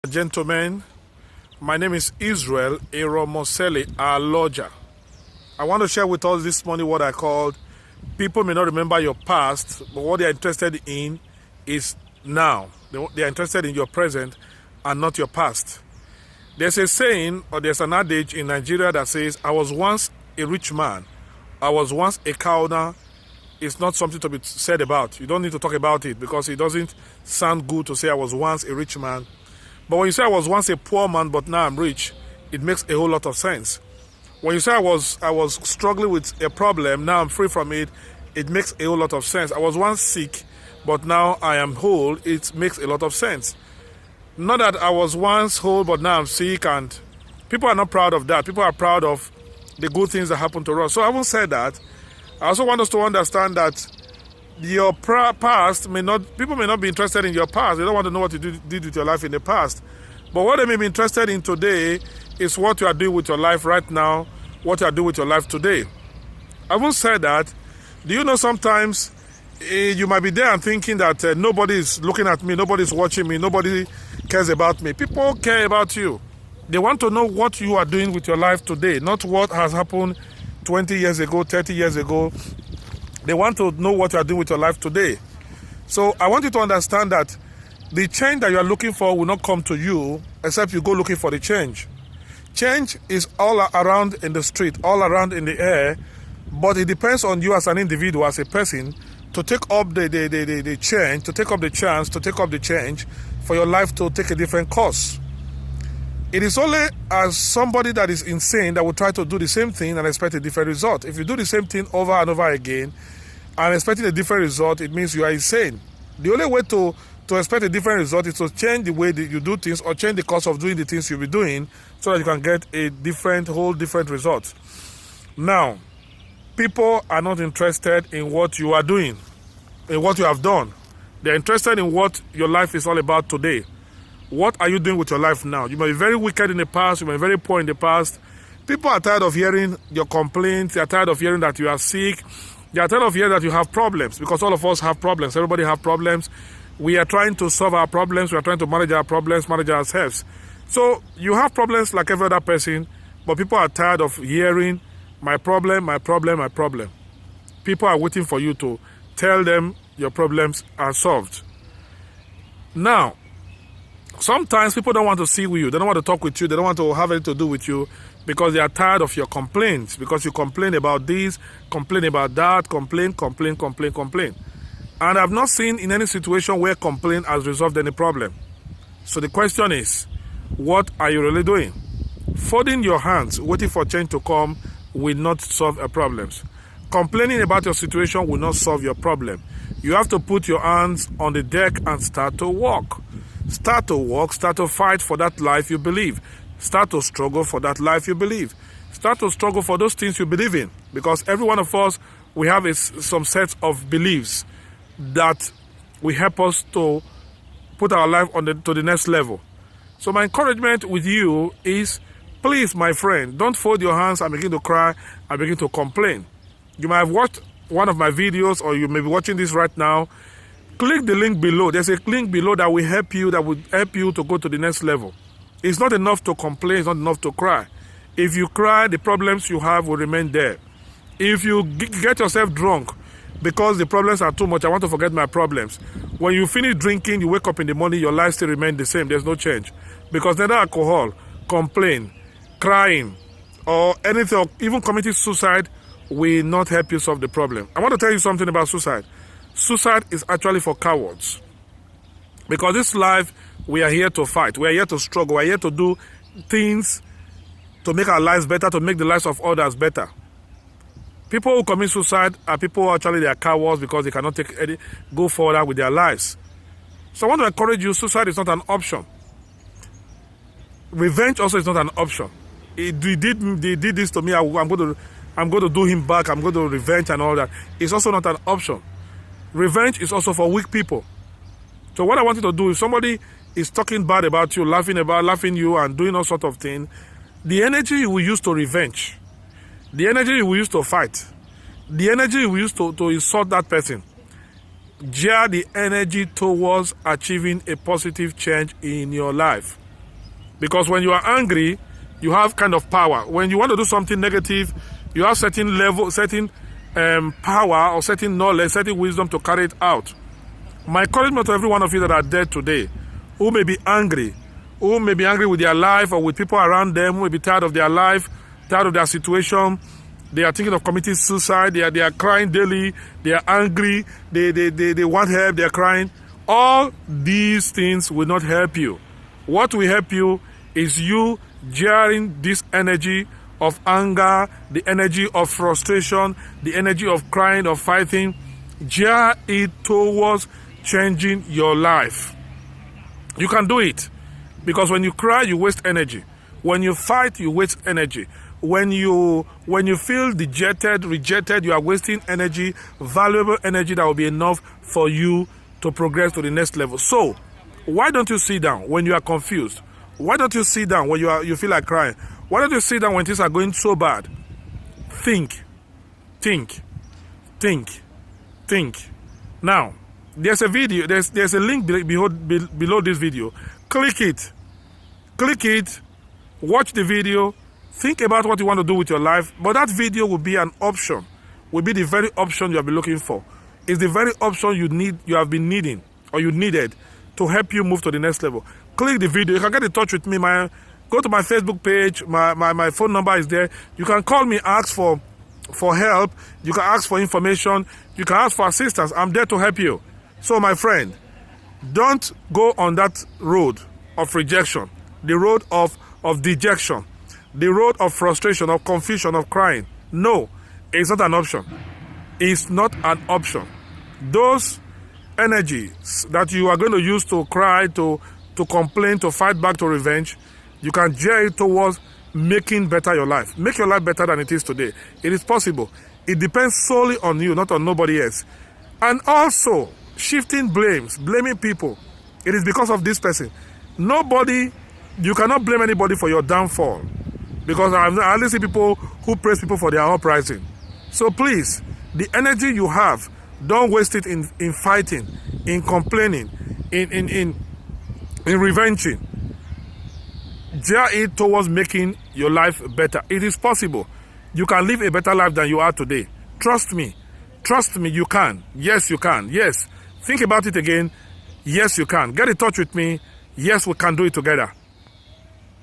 Gentlemen, my name is Israel Eromoseli Aloja. I want to share with us this morning what I called people may not remember your past, but what they are interested in is now. They are interested in your present and not your past. There's a saying or there's an adage in Nigeria that says, I was once a rich man. I was once a cow owner. It's not something to be said about. You don't need to talk about it because it doesn't sound good to say I was once a rich man. But when you say I was once a poor man, but now I'm rich, it makes a whole lot of sense. When you say I was struggling with a problem, now I'm free from it, it makes a whole lot of sense. I was once sick, but now I am whole, it makes a lot of sense. Not that I was once whole, but now I'm sick, and people are not proud of that. People are proud of the good things that happen to us. So I won't say that. I also want us to understand that your past people may not be interested in your past. They don't want to know what you did with your life in the past. But what they may be interested in today is what you are doing with your life right now, what you are doing with your life today. I won't say that. Do you know sometimes you might be there and thinking that nobody is looking at me, nobody is watching me, nobody cares about me. People care about you. They want to know what you are doing with your life today, not what has happened 20 years ago, 30 years ago. They want to know what you are doing with your life today. So I want you to understand that the change that you are looking for will not come to you except you go looking for the change. Change is all around in the street, all around in the air, but it depends on you as an individual, as a person, to take up the change, to take up the chance, to take up the change for your life to take a different course. It is only as somebody that is insane that will try to do the same thing and expect a different result. If you do the same thing over and over again and expecting a different result, it means you are insane. The only way to expect a different result is to change the way that you do things or change the course of doing the things you'll be doing so that you can get a whole different result. Now, people are not interested in what you are doing, in what you have done. They're interested in what your life is all about today. What are you doing with your life now? You may be very wicked in the past. You may be very poor in the past. People are tired of hearing your complaints. They are tired of hearing that you are sick. They are tired of hearing that you have problems, because all of us have problems. Everybody have problems. We are trying to solve our problems. We are trying to manage our problems, manage ourselves. So you have problems like every other person, but people are tired of hearing my problem, my problem, my problem. People are waiting for you to tell them your problems are solved. Now, sometimes people don't want to see with you. They don't want to talk with you. They don't want to have anything to do with you because they are tired of your complaints. Because you complain about this, complain about that, complain. And I've not seen in any situation where complaint has resolved any problem. So the question is, what are you really doing? Folding your hands, waiting for change to come will not solve your problems. Complaining about your situation will not solve your problem. You have to put your hands on the deck and start to walk. Start to walk, start to fight for that life you believe. Start to struggle for that life you believe. Start to struggle for those things you believe in. Because every one of us, we have some sets of beliefs that will help us to put our life to the next level. So my encouragement with you is, please, my friend, don't fold your hands and begin to cry and begin to complain. You might have watched one of my videos, or you may be watching this right now. Click the link below. There's a link below that will help you to go to the next level. It's not enough to complain. It's not enough to cry. If you cry, the problems you have will remain there. If you get yourself drunk because the problems are too much, I want to forget my problems. When you finish drinking, you wake up in the morning, your life still remains the same. There's no change. Because neither alcohol, complain, crying, or anything, or even committing suicide will not help you solve the problem. I want to tell you something about suicide. Suicide is actually for cowards. Because this life, we are here to fight. We are here to struggle. We are here to do things to make our lives better, to make the lives of others better. People who commit suicide are people who actually they are cowards because they cannot go further with their lives. So I want to encourage you, suicide is not an option. Revenge also is not an option. They did this to me, I'm going to do him back, I'm going to revenge and all that. It's also not an option. Revenge is also for weak people. So what I want you to do, if somebody is talking bad about you, laughing you and doing all sorts of things, the energy you will use to revenge, the energy you will use to fight, the energy you will use to insult that person, gear the energy towards achieving a positive change in your life. Because when you are angry, you have kind of power. When you want to do something negative, you have certain level, certain power or certain knowledge, certain wisdom to carry it out. My encouragement to every one of you that are dead today, who may be angry with their life or with people around them, who may be tired of their life, tired of their situation, they are thinking of committing suicide, they are crying daily, they are angry, they want help, they are crying. All these things will not help you. What will help you is you jarring this energy of anger, the energy of frustration, the energy of crying, of fighting, jar it towards changing your life. You can do it, because when you cry, you waste energy. When you fight, you waste energy. When you feel dejected, rejected, you are wasting energy, valuable energy that will be enough for you to progress to the next level. So, why don't you sit down when you are confused? Why don't you sit down when you feel like crying? Why don't you sit down when things are going so bad? Think. Now, there's a video, there's a link below this video. Click it, watch the video, think about what you want to do with your life, but that video will be an option, will be the very option you have been looking for. It's the very option you have been needing, or you needed, to help you move to the next level. Click the video. You can get in touch with me. Go to my Facebook page. My phone number is there. You can call me, ask for help. You can ask for information. You can ask for assistance. I'm there to help you. So, my friend, don't go on that road of rejection, the road of dejection, the road of frustration, of confusion, of crying. No, it's not an option. It's not an option. Those energies that you are going to use to cry, to complain, to fight back, to revenge, you can gear it towards making better your life. Make your life better than it is today. It is possible. It depends solely on you, not on nobody else. And also, shifting blaming people. It is because of this person. You cannot blame anybody for your downfall. Because I only see people who praise people for their uprising. So please, the energy you have, don't waste it in fighting, in complaining, in revenging. Jar it towards making your life better. It is possible. You can live a better life than you are today. Trust me, you can. Yes, you can. Yes. Think about it again. Yes, you can. Get in touch with me. Yes, we can do it together.